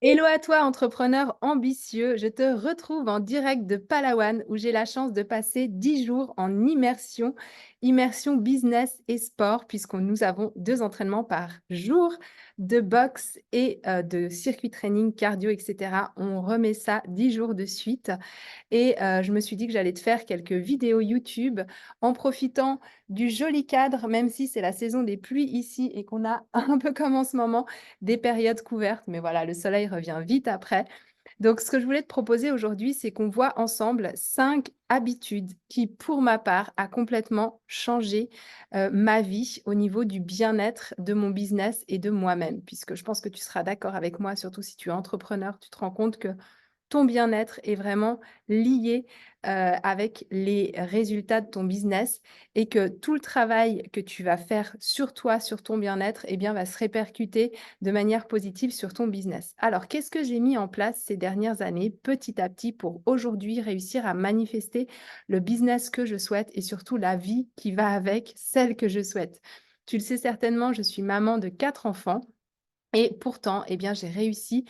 Hello à toi, entrepreneur ambitieux. Je te retrouve en direct de Palawan où j'ai la chance de passer 10 jours en immersion, immersion business et sport, puisque nous avons 2 entraînements par jour de boxe et de circuit training, cardio, etc. On remet ça 10 jours de suite. Et je me suis dit que j'allais te faire quelques vidéos YouTube en profitant du joli cadre, même si c'est la saison des pluies ici et qu'on a un peu comme en ce moment des périodes couvertes. Mais voilà, le soleil revient vite après. Donc, ce que je voulais te proposer aujourd'hui, c'est qu'on voit ensemble 5 habitudes qui, pour ma part, a complètement changé ma vie au niveau du bien-être de mon business et de moi-même. Puisque je pense que tu seras d'accord avec moi, surtout si tu es entrepreneur, tu te rends compte que ton bien-être est vraiment lié, avec les résultats de ton business et que tout le travail que tu vas faire sur toi, sur ton bien-être, eh bien, va se répercuter de manière positive sur ton business. Alors, qu'est-ce que j'ai mis en place ces dernières années, petit à petit, pour aujourd'hui réussir à manifester le business que je souhaite et surtout la vie qui va avec, celle que je souhaite? Tu le sais certainement, je suis maman de 4 enfants et pourtant, eh bien, j'ai réussi,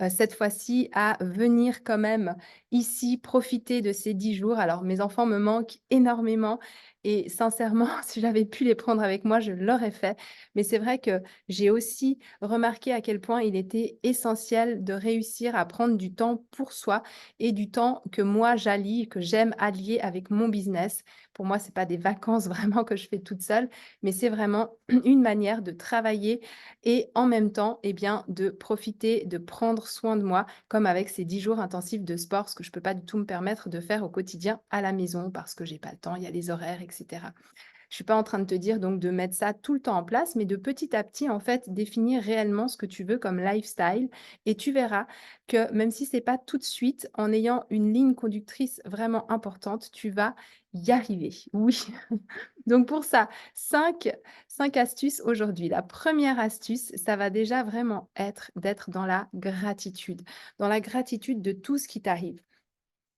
cette fois-ci à venir quand même ici profiter de ces 10 jours. Alors mes enfants me manquent énormément et sincèrement, si j'avais pu les prendre avec moi, je l'aurais fait. Mais c'est vrai que j'ai aussi remarqué à quel point il était essentiel de réussir à prendre du temps pour soi et du temps que moi j'allie, que j'aime allier avec mon business. Pour moi, c'est pas des vacances vraiment que je fais toute seule, mais c'est vraiment une manière de travailler et en même temps, eh bien, de profiter, de prendre soin de moi, comme avec ces 10 jours intensifs de sport, ce que je ne peux pas du tout me permettre de faire au quotidien à la maison parce que j'ai pas le temps, il y a les horaires, et cetera. Je suis pas en train de te dire donc de mettre ça tout le temps en place, mais de petit à petit, en fait, définir réellement ce que tu veux comme lifestyle et tu verras que même si c'est pas tout de suite, en ayant une ligne conductrice vraiment importante, tu vas y arriver. Oui. Donc pour ça, 5 5 astuces aujourd'hui. La première astuce, ça va déjà vraiment être d'être dans la gratitude, de tout ce qui t'arrive.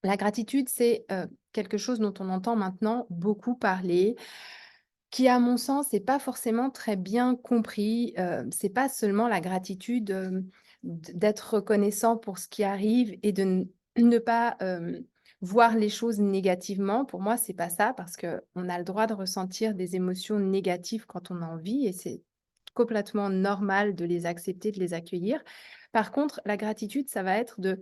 La gratitude, c'est, quelque chose dont on entend maintenant beaucoup parler, qui à mon sens n'est pas forcément très bien compris. C'est pas seulement la gratitude, d'être reconnaissant pour ce qui arrive et de ne pas, voir les choses négativement. Pour moi, c'est pas ça parce qu'on a le droit de ressentir des émotions négatives quand on en vit et c'est complètement normal de les accepter, de les accueillir. Par contre, la gratitude, ça va être de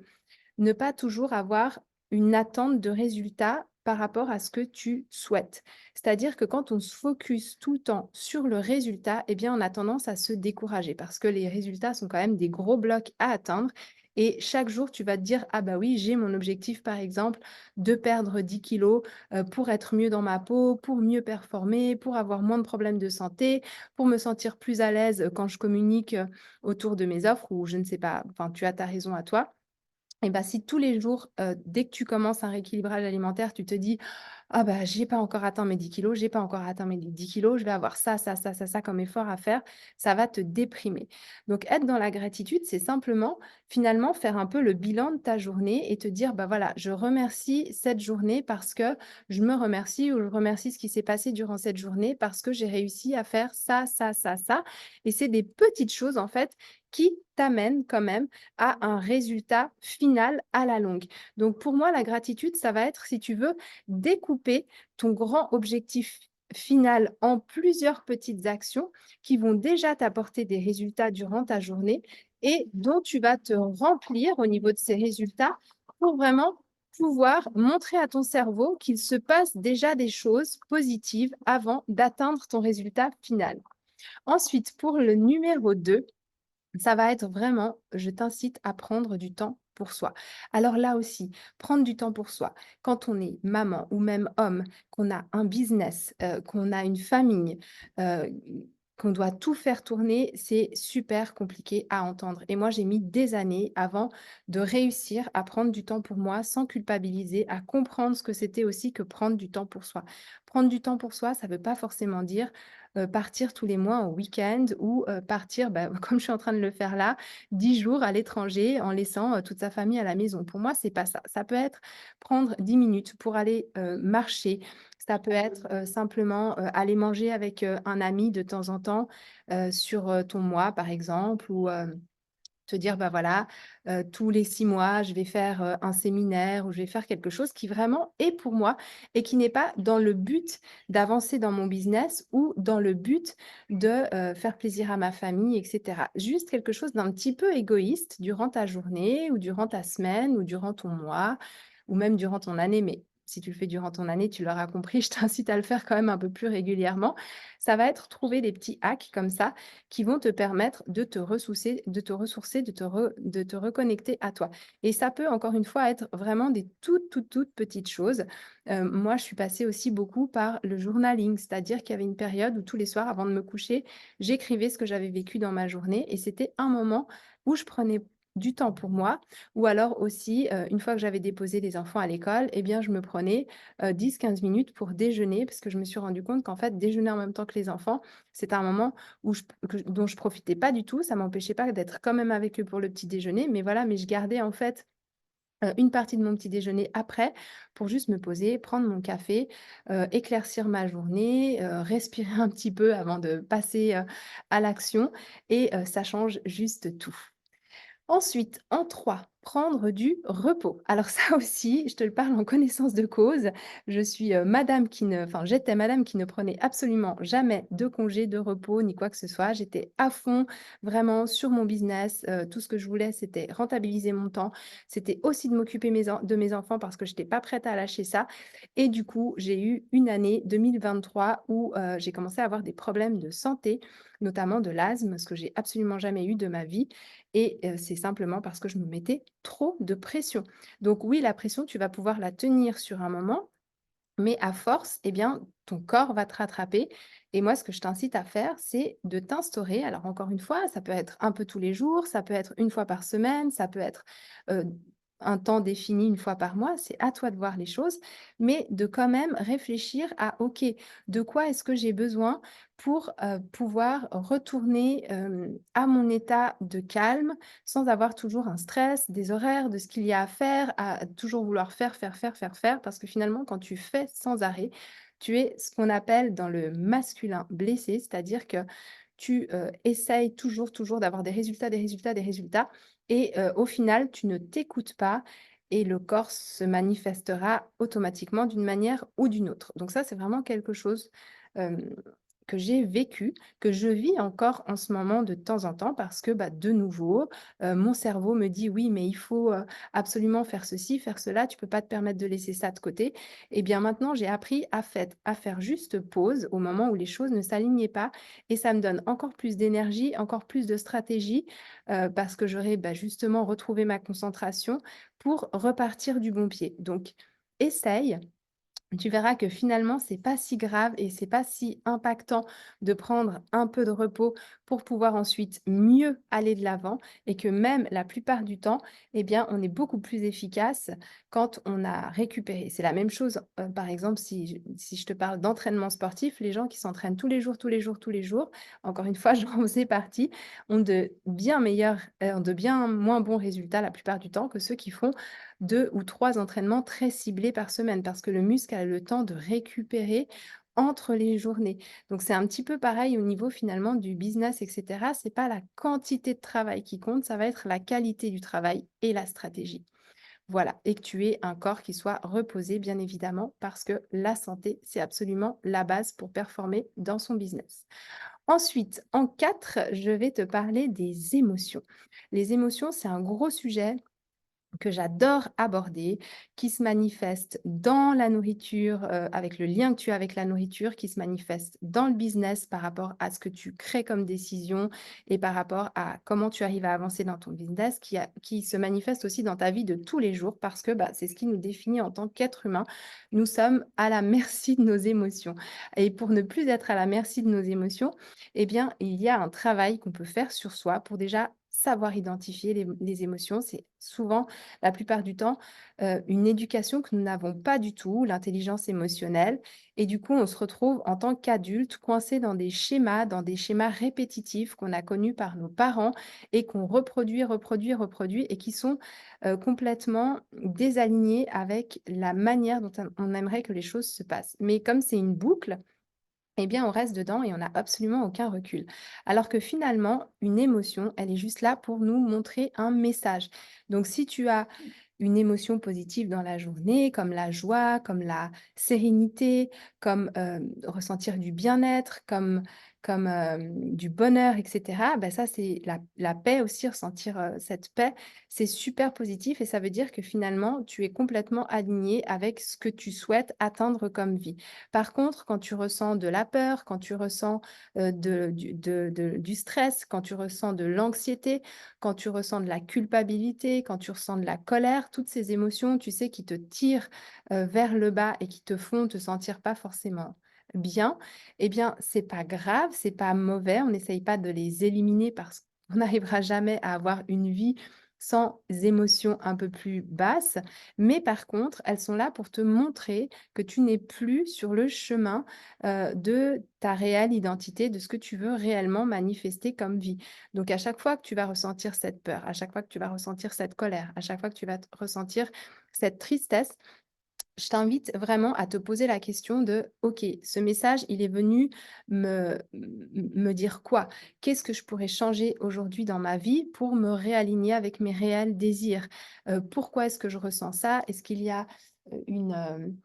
ne pas toujours avoir une attente de résultat par rapport à ce que tu souhaites. C'est-à-dire que quand on se focus tout le temps sur le résultat, eh bien, on a tendance à se décourager parce que les résultats sont quand même des gros blocs à atteindre. Et chaque jour, tu vas te dire, ah bah oui, j'ai mon objectif, par exemple, de perdre 10 kilos pour être mieux dans ma peau, pour mieux performer, pour avoir moins de problèmes de santé, pour me sentir plus à l'aise quand je communique autour de mes offres ou je ne sais pas, enfin, tu as ta raison à toi. Et bah, si tous les jours, dès que tu commences un rééquilibrage alimentaire, tu te dis: «Ah bah, j'ai pas encore atteint mes 10 kilos, j'ai pas encore atteint mes 10 kilos, je vais avoir ça, ça, ça, ça, ça comme effort à faire», ça va te déprimer. Donc être dans la gratitude, c'est simplement, finalement, faire un peu le bilan de ta journée et te dire: «Bah, voilà, je remercie cette journée parce que je me remercie ou je remercie ce qui s'est passé durant cette journée parce que j'ai réussi à faire ça, ça, ça, ça» et c'est des petites choses, en fait, qui t'amènent quand même à un résultat final à la longue. Donc pour moi, la gratitude, ça va être, si tu veux, découper ton grand objectif final en plusieurs petites actions qui vont déjà t'apporter des résultats durant ta journée et dont tu vas te remplir au niveau de ces résultats pour vraiment pouvoir montrer à ton cerveau qu'il se passe déjà des choses positives avant d'atteindre ton résultat final. Ensuite, pour le numéro 2, ça va être vraiment, je t'incite à prendre du temps pour soi. Alors là aussi, prendre du temps pour soi, quand on est maman ou même homme, qu'on a un business, qu'on a une famille, heu, qu'on doit tout faire tourner, c'est super compliqué à entendre et moi, j'ai mis des années avant de réussir à prendre du temps pour moi sans culpabiliser, à comprendre ce que c'était aussi que prendre du temps pour soi. Prendre du temps pour soi, ça ne veut pas forcément dire partir tous les mois en week-end ou partir, bah, comme je suis en train de le faire là, 10 jours à l'étranger en laissant, toute sa famille à la maison. Pour moi, c'est pas ça. Ça peut être prendre 10 minutes pour aller, marcher. Ça peut être, simplement, aller manger avec, un ami de temps en temps, sur, ton mois par exemple ou Te dire: «Bah, voilà, tous les 6 mois, je vais faire, un séminaire ou je vais faire quelque chose qui vraiment est pour moi et qui n'est pas dans le but d'avancer dans mon business ou dans le but de, faire plaisir à ma famille et cetera». Juste quelque chose d'un petit peu égoïste durant ta journée ou durant ta semaine ou durant ton mois ou même durant ton année, mais si tu le fais durant ton année, tu l'auras compris, je t'incite à le faire quand même un peu plus régulièrement. Ça va être trouver des petits hacks comme ça qui vont te permettre de te reconnecter à toi. Et ça peut encore une fois être vraiment des toutes, toutes, toutes petites choses. Moi, je suis passée aussi beaucoup par le journaling, c'est-à-dire qu'il y avait une période où tous les soirs avant de me coucher, j'écrivais ce que j'avais vécu dans ma journée et c'était un moment où je prenais du temps pour moi ou alors aussi, une fois que j'avais déposé les enfants à l'école eh bien je me prenais, 10-15 minutes pour déjeuner parce que je me suis rendu compte qu'en fait déjeuner en même temps que les enfants, c'était un moment où dont je profitais pas du tout. Ça m'empêchait pas d'être quand même avec eux pour le petit déjeuner, mais voilà, mais je gardais en fait, une partie de mon petit déjeuner après pour juste me poser, prendre mon café, éclaircir ma journée, respirer un petit peu avant de passer, à l'action et ça change juste tout. Ensuite, en 3, prendre du repos. Alors ça aussi, je te le parle en connaissance de cause. Je suis, madame qui ne enfin, j'étais madame qui ne prenait absolument jamais de congé, de repos, ni quoi que ce soit. J'étais à fond, vraiment sur mon business. Tout ce que je voulais, c'était rentabiliser mon temps. C'était aussi de m'occuper de mes enfants parce que je n'étais pas prête à lâcher ça et du coup, j'ai eu une année 2023 où, j'ai commencé à avoir des problèmes de santé, notamment de l'asthme, ce que j'ai absolument jamais eu de ma vie et c'est simplement parce que je me mettais trop de pression. Donc oui, la pression, tu vas pouvoir la tenir sur un moment, mais à force, eh bien, ton corps va te rattraper et moi, ce que je t'incite à faire, c'est de t'instaurer alors encore une fois, ça peut être un peu tous les jours, ça peut être une fois par semaine, ça peut être, heu, un temps défini une fois par mois, c'est à toi de voir les choses, mais de quand même réfléchir à: «OK, de quoi est-ce que j'ai besoin pour, pouvoir retourner, à mon état de calme, sans avoir toujours un stress, des horaires, de ce qu'il y a à toujours vouloir faire, faire, faire, faire, faire. Parce que finalement, quand tu fais sans arrêt, tu es ce qu'on appelle dans le masculin blessé, c'est-à-dire que tu essayes toujours, toujours d'avoir des résultats, des résultats, des résultats. Et au final, tu ne t'écoutes pas et le corps se manifestera automatiquement d'une manière ou d'une autre. Donc ça, c'est vraiment quelque chose euh, que j'ai vécu, que je vis encore en ce moment de temps en temps parce que, bah, de nouveau, mon cerveau me dit: «Oui, mais il faut, absolument faire ceci, faire cela, tu peux pas te permettre de laisser ça de côté». Et bien maintenant, j'ai appris à faire juste pause au moment où les choses ne s'alignaient pas et ça me donne encore plus d'énergie, encore plus de stratégie, parce que j'aurai, bah, justement retrouvé ma concentration pour repartir du bon pied. Donc essaye, tu verras que finalement, c'est pas si grave et c'est pas si impactant de prendre un peu de repos pour pouvoir ensuite mieux aller de l'avant et que même la plupart du temps, eh bien, on est beaucoup plus efficace quand on a récupéré. C'est la même chose, par exemple, si je te parle d'entraînement sportif, les gens qui s'entraînent tous les jours, tous les jours, tous les jours, encore une fois, j'en faisais partie, ont de bien moins bons résultats la plupart du temps que ceux qui font 2 ou 3 entraînements très ciblés par semaine parce que le muscle a le temps de récupérer entre les journées. Donc c'est un petit peu pareil au niveau finalement du business et cetera. C'est pas la quantité de travail qui compte, ça va être la qualité du travail et la stratégie. Voilà, et que tu aies un corps qui soit reposé bien évidemment parce que la santé, c'est absolument la base pour performer dans son business. Ensuite, en 4, je vais te parler des émotions. Les émotions, c'est un gros sujet que j'adore aborder, qui se manifeste dans la nourriture, avec le lien que tu as avec la nourriture, qui se manifeste dans le business par rapport à ce que tu crées comme décision et par rapport à comment tu arrives à avancer dans ton business, qui se manifeste aussi dans ta vie de tous les jours parce que, bah, c'est ce qui nous définit en tant qu'être humain. Nous sommes à la merci de nos émotions et pour ne plus être à la merci de nos émotions, eh bien, il y a un travail qu'on peut faire sur soi pour déjà savoir identifier les émotions. C'est souvent la plupart du temps, une éducation que nous n'avons pas du tout, l'intelligence émotionnelle et du coup, on se retrouve en tant qu'adulte coincé dans des schémas répétitifs qu'on a connus par nos parents et qu'on reproduit, reproduit, reproduit et qui sont, complètement désalignés avec la manière dont on aimerait que les choses se passent. Mais comme c'est une boucle, eh bien, on reste dedans et on n'a absolument aucun recul. Alors que finalement, une émotion, elle est juste là pour nous montrer un message. Donc, si tu as une émotion positive dans la journée, comme la joie, comme la sérénité, comme ressentir du bien-être, comme du bonheur, etc., ben ça, c'est la paix aussi, ressentir cette paix, c'est super positif et ça veut dire que finalement, tu es complètement aligné avec ce que tu souhaites atteindre comme vie. Par contre, quand tu ressens de la peur, quand tu ressens, du stress, quand tu ressens de l'anxiété, quand tu ressens de la culpabilité, quand tu ressens de la colère, toutes ces émotions, tu sais, qui te tirent, vers le bas et qui te font te sentir pas forcément bien, eh bien, c'est pas grave, c'est pas mauvais. On n'essaye pas de les éliminer parce qu'on n'arrivera jamais à avoir une vie sans émotions un peu plus basses. Mais par contre, elles sont là pour te montrer que tu n'es plus sur le chemin, de ta réelle identité, de ce que tu veux réellement manifester comme vie. Donc à chaque fois que tu vas ressentir cette peur, à chaque fois que tu vas ressentir cette colère, à chaque fois que tu vas ressentir cette tristesse, je t'invite vraiment à te poser la question de: «OK, ce message, il est venu me dire quoi? Qu'est-ce que je pourrais changer aujourd'hui dans ma vie pour me réaligner avec mes réels désirs? Pourquoi est-ce que je ressens ça? Est-ce qu'il y a, une,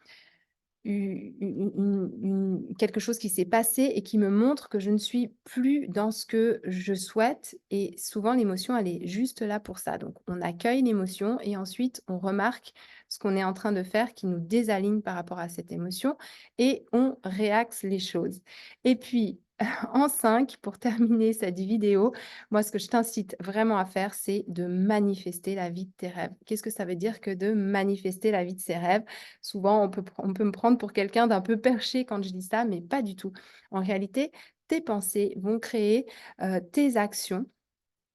quelque chose qui s'est passé et qui me montre que je ne suis plus dans ce que je souhaite et souvent l'émotion, elle est juste là pour ça. Donc on accueille l'émotion et ensuite on remarque ce qu'on est en train de faire qui nous désaligne par rapport à cette émotion et on réaxe les choses. Et puis en 5 pour terminer cette vidéo, moi ce que je t'incite vraiment à faire, c'est de manifester la vie de tes rêves. Qu'est-ce que ça veut dire que de manifester la vie de ses rêves? Souvent, on peut me prendre pour quelqu'un d'un peu perché quand je dis ça, mais pas du tout. En réalité, tes pensées vont créer, tes actions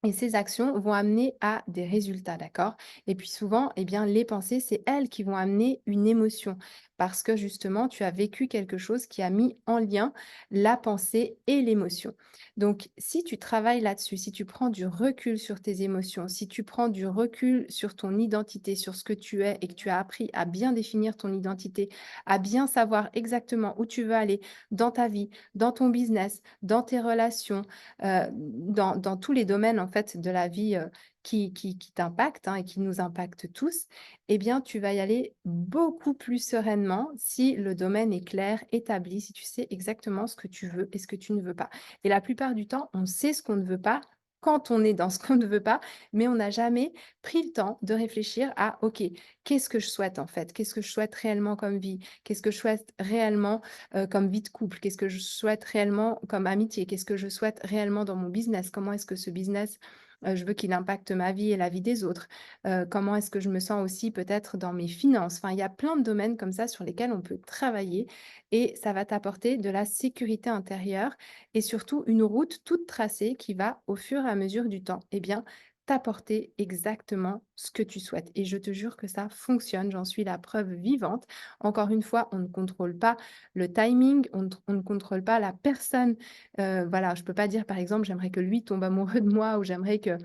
et ces actions vont amener à des résultats, d'accord? Et puis souvent, eh bien, les pensées, c'est elles qui vont amener une émotion parce que justement, tu as vécu quelque chose qui a mis en lien la pensée et l'émotion. Donc, si tu travailles là-dessus, si tu prends du recul sur tes émotions, si tu prends du recul sur ton identité, sur ce que tu es et que tu as appris à bien définir ton identité, à bien savoir exactement où tu veux aller dans ta vie, dans ton business, dans tes relations, dans tous les domaines en fait de la vie, qui t'impactent, hein, et qui nous impactent tous, eh bien tu vas y aller beaucoup plus sereinement si le domaine est clair, établi, si tu sais exactement ce que tu veux et ce que tu ne veux pas. Et la plupart du temps, on sait ce qu'on ne veut pas quand on est dans ce qu'on ne veut pas, mais on n'a jamais pris le temps de réfléchir à: «OK, qu'est-ce que je souhaite en fait? Qu'est-ce que je souhaite réellement comme vie? Qu'est-ce que je souhaite réellement comme vie de couple? Qu'est-ce que je souhaite réellement comme amitié? Qu'est-ce que je souhaite réellement dans mon business? Comment est-ce que ce business, je veux qu'il impacte ma vie et la vie des autres? Comment est-ce que je me sens aussi peut-être dans mes finances? Enfin, il y a plein de domaines comme ça sur lesquels on peut travailler et ça va t'apporter de la sécurité intérieure et surtout une route toute tracée qui va, au fur et à mesure du temps, eh bien, t'apporter exactement ce que tu souhaites et je te jure que ça fonctionne, j'en suis la preuve vivante. Encore une fois, on ne contrôle pas le timing, on ne contrôle pas la personne. Voilà, je peux pas dire par exemple: «J'aimerais que lui tombe amoureux de moi» ou «J'aimerais que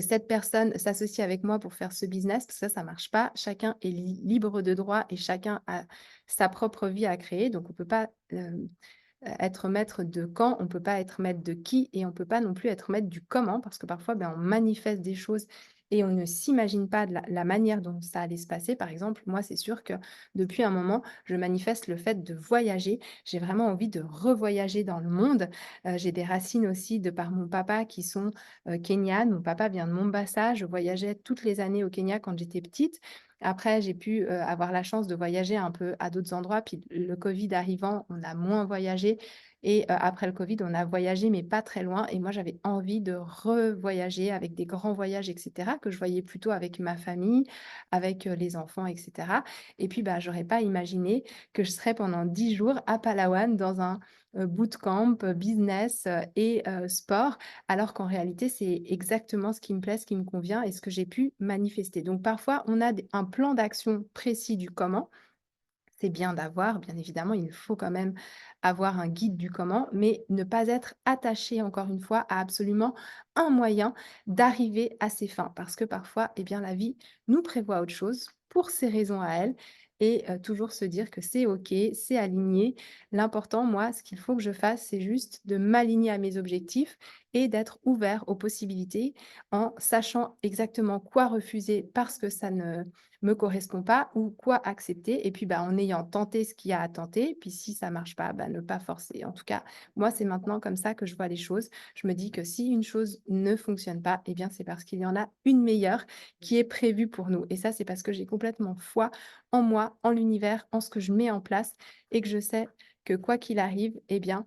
cette personne s'associe avec moi pour faire ce business», parce que ça marche pas. Chacun est libre de droit et chacun a sa propre vie à créer, donc on peut pas, être maître de quand, on peut pas être maître de qui et on peut pas non plus être maître du comment parce que parfois, ben, on manifeste des choses et on ne s'imagine pas de la manière dont ça allait se passer. Par exemple, moi, c'est sûr que depuis un moment, je manifeste le fait de voyager. J'ai vraiment envie de revoyager dans le monde. J'ai des racines aussi de par mon papa qui sont, kenyanes. Mon papa vient de Mombasa. Je voyageais toutes les années au Kenya quand j'étais petite. Après, j'ai pu, avoir la chance de voyager un peu à d'autres endroits, puis le covid arrivant, on a moins voyagé et après le covid, on a voyagé mais pas très loin et moi, j'avais envie de revoyager avec des grands voyages et cetera, que je voyais plutôt avec ma famille, avec, les enfants et cetera et puis, bah, j'aurais pas imaginé que je serais pendant 10 jours à Palawan dans un, bootcamp, business, et sport alors qu'en réalité, c'est exactement ce qui me plaît, ce qui me convient et ce que j'ai pu manifester. Donc parfois, on a un plan d'action précis du comment. C'est bien d'avoir, bien évidemment, il faut quand même avoir un guide du comment, mais ne pas être attaché, encore une fois, à absolument un moyen d'arriver à ses fins. Parce que parfois, eh bien, la vie nous prévoit autre chose pour ses raisons à elle. et toujours se dire que c'est OK, c'est aligné. L'important, moi, ce qu'il faut que je fasse, c'est juste de m'aligner à mes objectifs et d'être ouvert aux possibilités en sachant exactement quoi refuser parce que ça ne me correspond pas ou quoi accepter et puis, bah, en ayant tenté ce qu'il y a à tenter, puis si ça marche pas, bah, ne pas forcer. En tout cas, moi, c'est maintenant comme ça que je vois les choses. Je me dis que si une chose ne fonctionne pas, eh bien, c'est parce qu'il y en a une meilleure qui est prévue pour nous et ça, c'est parce que j'ai complètement foi en moi, en l'univers, en ce que je mets en place et que je sais que quoi qu'il arrive, eh bien,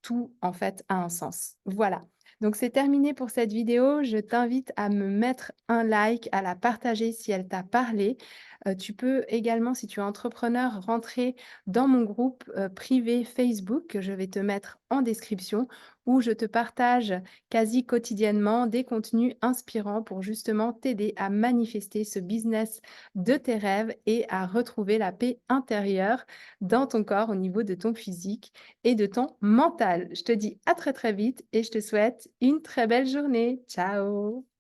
tout, en fait, a un sens. Voilà. Donc c'est terminé pour cette vidéo. Je t'invite à me mettre un like, à la partager si elle t'a parlé. Tu peux également, si tu es entrepreneur, rentrer dans mon groupe, privé Facebook que je vais te mettre en description, où je te partage quasi quotidiennement des contenus inspirants pour justement t'aider à manifester ce business de tes rêves et à retrouver la paix intérieure dans ton corps, au niveau de ton physique et de ton mental. Je te dis à très très vite et je te souhaite une très belle journée. Ciao!